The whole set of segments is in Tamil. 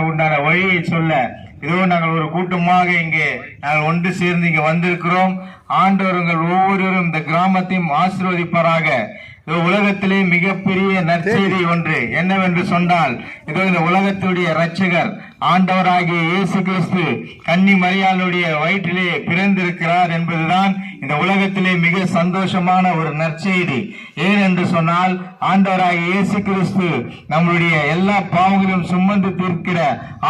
உண்டான வழியை சொல்ல இதோ நாங்கள் ஒரு கூட்டமாக இங்கே நாங்கள் ஒன்று சேர்ந்து இங்கே வந்திருக்கிறோம். ஆண்டவர் உங்கள் ஒவ்வொருவரும் இந்த கிராமத்தையும் ஆசீர்வதிப்பாராக. உலகத்திலே மிகப்பெரிய நற்செய்தி ஒன்று என்னவென்று சொன்னால், இதோ இந்த உலகத்துடைய இரட்சகர் ஆண்டவராகிய இயேசு கிறிஸ்து கன்னி மரியாளுடைய வயிற்றிலே பிறந்திருக்கிறார் என்பதுதான் இந்த உலகத்திலே மிக சந்தோஷமான ஒரு நற்செய்தி. ஏன் என்று சொன்னால், ஆண்டவராகிய இயேசு கிறிஸ்து நம்முடைய எல்லா பாவங்களையும் சுமந்து தீர்க்கிற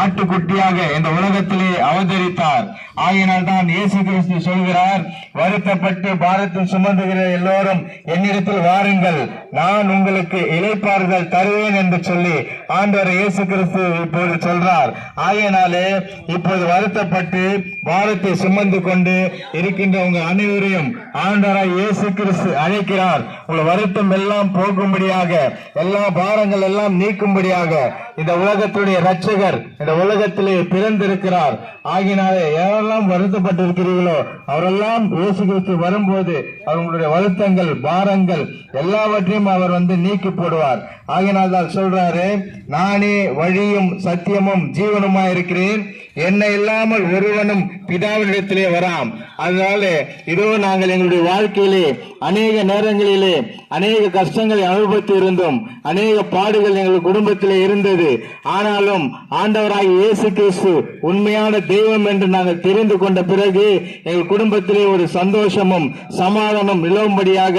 ஆட்டுக்குட்டியாக இந்த உலகத்திலே அவதரித்தார். ஆகையினால் தான் இயேசு கிறிஸ்து சொல்கிறார், வருத்தப்பட்டு பாரத்தில் சுமந்துகிற எல்லோரும் என்னிடத்தில் வாருங்கள், நான் உங்களுக்கு இளைப்பாறுதல் தருவேன் என்று சொல்லி ஆண்டவர் இயேசு கிறிஸ்து இப்போது சொல்றார். ஆகையினாலே இப்போது வருத்தப்பட்டு பாரத்தை சுமந்து கொண்டு இருக்கின்ற உங்க அனைவரையும் ஆண்டவராய் இயேசு கிறிஸ்து அழைக்கிறார். உங்கள் வருத்தம் எல்லாம் போகும்படியாக, எல்லா பாரங்கள் எல்லாம் நீக்கும்படியாக இந்த உலகத்துடைய இரட்சகர் இந்த உலகத்திலே பிறந்திருக்கிறார். ஆகினாலே யாரெல்லாம் வருத்தப்பட்டிருக்கிறீர்களோ அவரெல்லாம் இயேசு கிறிஸ்து வரும்போது அவர்களுடைய வருத்தங்கள் பாரங்கள் எல்லாவற்றையும் அவர் நீக்கி போடுவார். ஆகினால் தான் சொல்றாரு, நானே வழியும் சத்தியமும் ஜீவனுமாய் இருக்கிறேன், என்னை இல்லாமல் ஒருவனும் பிதாவினிடத்திலே வராம். அதனால இதோ நாங்கள் எங்களுடைய வாழ்க்கையிலே அநேக நேரங்களிலே அநேக கஷ்டங்களை அனுபவித்து இருந்தோம், அநேக பாடுகள் எங்கள் குடும்பத்திலே இருந்தது. ஆனாலும் ஆண்டவராகிய இயேசு கிறிஸ்து உண்மையான தெய்வம் என்று நாங்கள் தெரிந்து கொண்ட பிறகு எங்கள் குடும்பத்திலே ஒரு சந்தோஷமும் சமாதானம் நிலவும்படியாக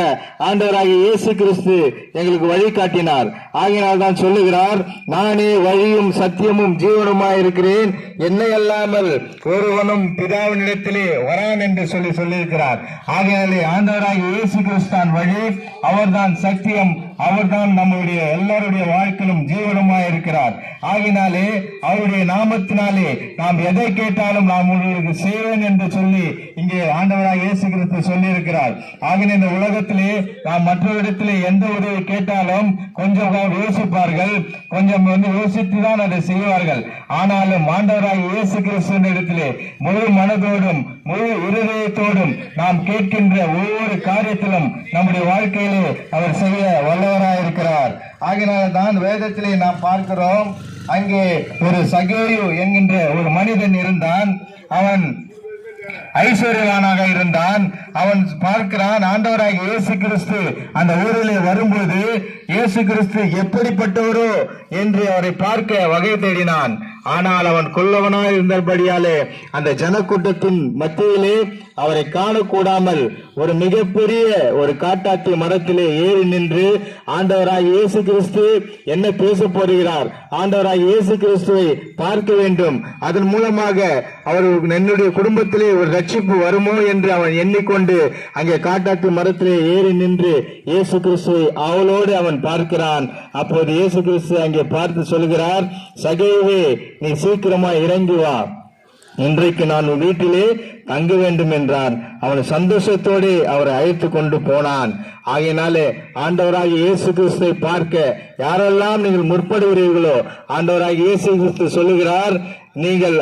ஆண்டவராகிய இயேசு கிறிஸ்து எங்களுக்கு வழிகாட்டினார். ஆகினால் தான் சொல்லுகிறார், நானே வழியும் சத்தியமும் ஜீவனுமாய் இருக்கிறேன், என்னை அல்லாமல் ஒருவனும் பிதாவினிடத்திலே வரான் என்று சொல்லியிருக்கிறார். ஆகையாலே ஆண்டவராகிய இயேசு கிறிஸ்தான் வழி, அவர்தான் சத்தியம், அவர்தான் நம்முடைய எல்லாருடைய வாழ்க்கையிலும் ஜீவனமாய் இருக்கிறார். ஆகினாலே அவருடைய நாமத்தினாலே நாம் எதை கேட்டாலும் நாம் உங்களுக்கு செய்வேன் என்று சொல்லி இங்கே ஆண்டவராக இயேசு கிறிஸ்து சொல்லி இருக்கிறார். ஆகின இந்த உலகத்திலே நாம் மற்றவரிடத்திலே எந்த உதவி கேட்டாலும் கொஞ்சம் யோசிப்பார்கள், கொஞ்சம் யோசித்துதான் அதை செய்வார்கள். ஆனாலும் ஆண்டவராக இயேசு கிறிஸ்துவின் இடத்திலே முழு மனதோடும் முழு இருதயத்தோடும் நாம் கேட்கின்ற ஒவ்வொரு காரியத்திலும் நம்முடைய வாழ்க்கையிலே அவர் செய்ய வல்லவராயிருக்கிறார். ஆகினால தான் வேதத்திலே நாம் பார்க்கிறோம், அங்கே ஒரு சகேயு என்கின்ற ஒரு மனிதன் இருந்தான். அவன் ஐஸ்வர்யவானாக இருந்தான். அவன் பார்க்கிறான், ஆண்டவராகிய இயேசு கிறிஸ்து அந்த ஊரிலே வரும்போது இயேசு கிறிஸ்து எப்படிப்பட்டவரோ என்று அவரை பார்க்க வகை தேடினான். ஆனால் அவன் கொல்லவனாய் இருந்தபடியாலே அந்த ஜனக்கூட்டத்தின் மத்தியிலே அவரை காணக்கூடாமல் ஒரு மிகப்பெரிய ஒரு காட்டாத்தி மரத்திலே ஏறி நின்று ஆண்டவராகிய இயேசு கிறிஸ்து என்ன பேச போகிறார், ஆண்டவராகிய இயேசு கிறிஸ்துவை பார்க்க வேண்டும், அதன் மூலமாக அவர் என்னுடைய குடும்பத்திலே ஒரு ரட்சிப்பு வருமோ என்று அவன் எண்ணிக்கொண்டு அங்கே காட்டாத்தி மரத்திலே ஏறி நின்று இயேசு கிறிஸ்துவை அவளோடு அவன் பார்க்கிறான். அப்போது இயேசு கிறிஸ்து அங்கே பார்த்து சொல்கிறார், சகேயுவே, நீ சீக்கிரமாய் இறங்கி வா, இன்றைக்கு நான் உன் வீட்டிலே தங்க வேண்டும் என்றான். அவன் சந்தோஷத்தோடு அவரை அழைத்து கொண்டு போனான். ஆகையினாலே ஆண்டவராகிய இயேசு கிறிஸ்துவை பார்க்க யாரெல்லாம் நீங்கள் முற்படுகிறீர்களோ ஆண்டவராகிய இயேசு கிறிஸ்து சொல்லுகிறார், நீங்கள்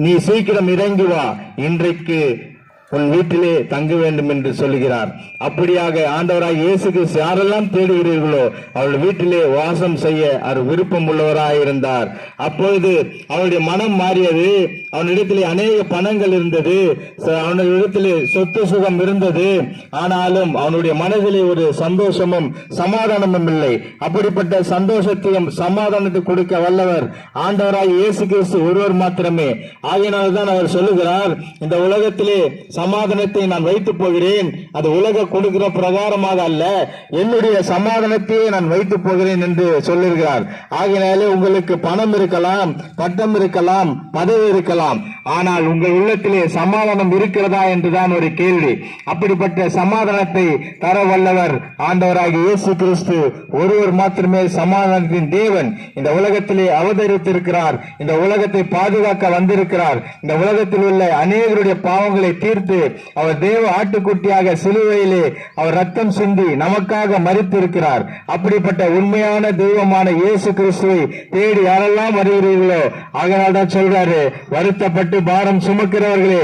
நீ சீக்கிரம் இறங்கி வா, இன்றைக்கு உன் வீட்டிலே தங்க வேண்டும் என்று சொல்லுகிறார். அப்படியாக ஆண்டவராக இயேசு கிறிஸ்து யாரெல்லாம் தேடுகிறீர்களோ அவள் வீட்டிலே வாசம் செய்ய அவர் விருப்பம் உள்ளவராயிருந்தார். அப்பொழுது அவனுடைய மனம் மாறியது. அவனிடத்திலே அநேக பணங்கள் இருந்தது, அவனிடத்திலே சொத்து சுகம் இருந்தது. ஆனாலும் அவனுடைய மனதிலே ஒரு சந்தோஷமும் சமாதானமும் இல்லை. அப்படிப்பட்ட சந்தோஷத்தையும் சமாதானத்தை கொடுக்க வல்லவர் ஆண்டவராக இயேசு கிறிஸ்து ஒருவர் மாத்திரமே. ஆகையினால்தான் அவர் சொல்லுகிறார், இந்த உலகத்திலே சமாதானத்தை நான் வைத்து போகிறேன், அது உலக கொடுக்கிற பிரகாரமாக அல்ல, என்னுடைய சமாதானத்தையே நான் வைத்து போகிறேன் என்று சொல்லுகிறார். ஆகையினாலே உங்களுக்கு பணம் இருக்கலாம், பட்டம் இருக்கலாம், பதவி இருக்கலாம், ஆனால் உங்கள் உள்ளத்திலே சமாதானம் இருக்கிறதா என்றுதான் ஒரு கேள்வி. அப்படிப்பட்ட சமாதானத்தை தர வல்லவர் ஆண்டவராகிய இயேசு கிறிஸ்து ஒருவர் மாத்திரமே சமாதானத்தின் தேவன். இந்த உலகத்திலே அவதரித்திருக்கிறார், இந்த உலகத்தை பாதுகாக்க வந்திருக்கிறார், இந்த உலகத்தில் உள்ள அநேகருடைய பாவங்களை தீர்த்து கொடுத்து அவர் தேவ ஆட்டுக்குட்டியாக சிலுவையிலே அவர் ரத்தம் சிந்தி நமக்காக மரித்திருக்கிறார். அப்படிப்பட்ட உண்மையான தெய்வமான இயேசு கிறிஸ்துவை தேடி யாரெல்லாம் வருகிறீர்களோ, அதனால தான் சொல்றாரு, வருத்தப்பட்டு பாரம் சுமக்கிறவர்களே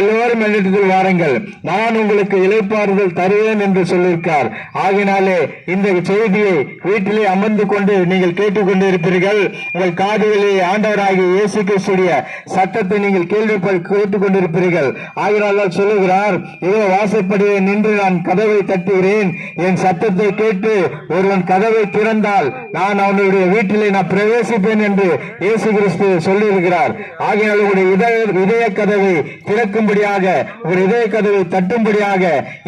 எல்லோரும் என்னிடத்தில் வாருங்கள், நான் உங்களுக்கு இளைப்பாறுதல் தருவேன் என்று சொல்லியிருக்கார். ஆகினாலே இந்த செய்தியை வீட்டிலே அமர்ந்து கொண்டு நீங்கள் கேட்டுக்கொண்டு இருப்பீர்கள். உங்கள் காதுகளிலே ஆண்டவராகிய இயேசு கிறிஸ்துடைய சத்தத்தை நீங்கள் கேட்டுக் கொண்டிருப்பீர்கள். ஆகினால் சொல்லுகிறார், இதோ வாசற்படியே நின்று நான் கதவை தட்டுகிறேன், என் சத்தத்தை கேட்டு ஒருவன் கதவை திறந்தால் நான் அவனுடைய வீட்டிலே நான் பிரவேசிப்பேன் என்று இயேசு கிறிஸ்து சொல்லியிருக்கிறார். ஆகினால் உங்களுடைய இதய கதவை திறக்கும்படியாக, ஒரு இதய கதவை தட்டும்படியாக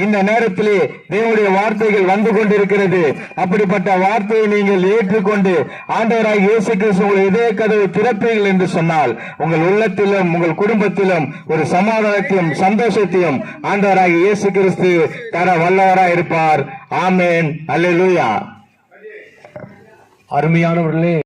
இந்த நேரத்திலே தேவனுடைய வார்த்தைகள் வந்து கொண்டிருக்கிறது. அப்படிப்பட்ட வார்த்தையை நீங்கள் ஏற்றுக்கொண்டு ஆண்டவராகிய இயேசு கிறிஸ்து உங்கள் இதய கதவை திறப்பீர்கள் என்று சொன்னால் உங்கள் உள்ளத்திலும் உங்கள் குடும்பத்திலும் ஒரு சமாதானத்தையும் சந்தோஷத்தையும் ஆண்டவராகிய இயேசு கிறிஸ்து தர வல்லவராய் இருப்பார். ஆமென். அல்லேலூயா. அருமையானவர்களே,